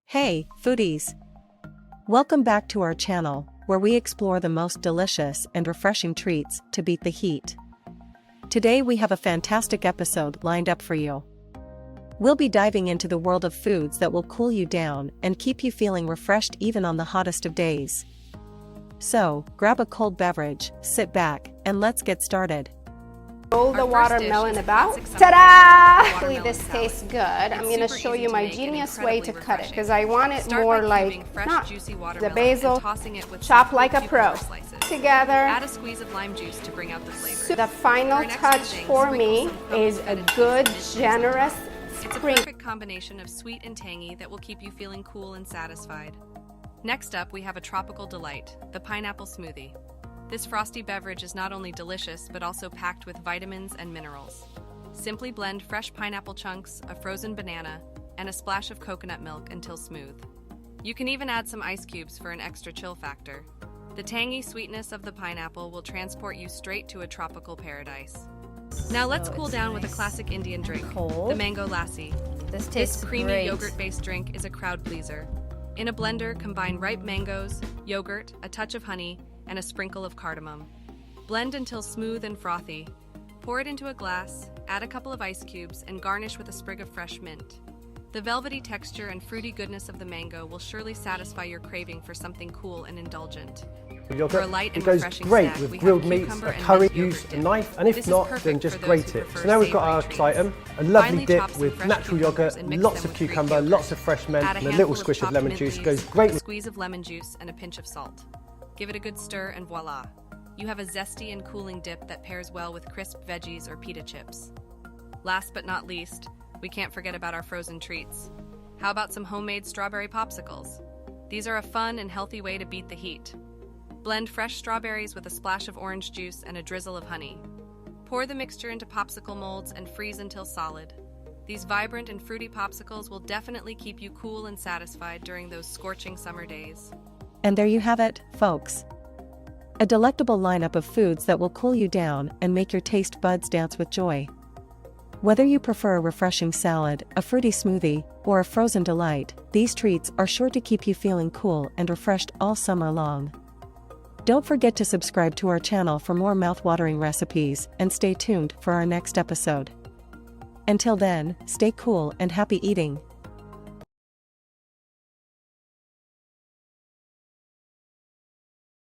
Hey, foodies! Welcome back to our channel, where we explore the most delicious and refreshing treats to beat the heat. Today we have a fantastic episode lined up for you. We'll be diving into the world of foods that will cool you down and keep you feeling refreshed even on the hottest of days. So, grab a cold beverage, sit back, and let's get started. Roll the watermelon about. Ta-da! Hopefully this tastes good. I'm going to show you my genius way to cut it because I want it more like the basil, chopped like a pro. Together. Add a squeeze of lime juice to bring out the flavor. The final touch for me is a good, generous It's a perfect combination of sweet and tangy that will keep you feeling cool and satisfied. Next up, we have a tropical delight, the pineapple smoothie. This frosty beverage is not only delicious, but also packed with vitamins and minerals. Simply blend fresh pineapple chunks, a frozen banana, and a splash of coconut milk until smooth. You can even add some ice cubes for an extra chill factor. The tangy sweetness of the pineapple will transport you straight to a tropical paradise. Now let's cool down with a classic Indian drink, the mango lassi. This creamy yogurt-based drink is a crowd pleaser. In a blender, combine ripe mangoes, yogurt, a touch of honey, and a sprinkle of cardamom. Blend until smooth and frothy. Pour it into a glass, add a couple of ice cubes, and garnish with a sprig of fresh mint. The velvety texture and fruity goodness of the mango will surely satisfy your craving for something cool and indulgent. For a light and refreshing great snack, with we grilled have meats, cucumber a and curry, mint use yogurt a dip. knife, and if This is not, perfect then for just those grate who it. prefer So now we've got savory our treats. item, a lovely Finally, dip chop some with fresh natural cucumbers yogurt, and mix lots them of with Greek cucumber, yogurt. lots of fresh mint, Add a and a little handful of squish of chopped lemon mint juice. leaves, Goes great a with squeeze of lemon juice, and a pinch of salt. Give it a good stir and voila! You have a zesty and cooling dip that pairs well with crisp veggies or pita chips. Last but not least, we can't forget about our frozen treats. How about some homemade strawberry popsicles? These are a fun and healthy way to beat the heat. Blend fresh strawberries with a splash of orange juice and a drizzle of honey. Pour the mixture into popsicle molds and freeze until solid. These vibrant and fruity popsicles will definitely keep you cool and satisfied during those scorching summer days. And there you have it, folks. A delectable lineup of foods that will cool you down and make your taste buds dance with joy. Whether you prefer a refreshing salad, a fruity smoothie, or a frozen delight, these treats are sure to keep you feeling cool and refreshed all summer long. Don't forget to subscribe to our channel for more mouth-watering recipes and stay tuned for our next episode. Until then, stay cool and happy eating.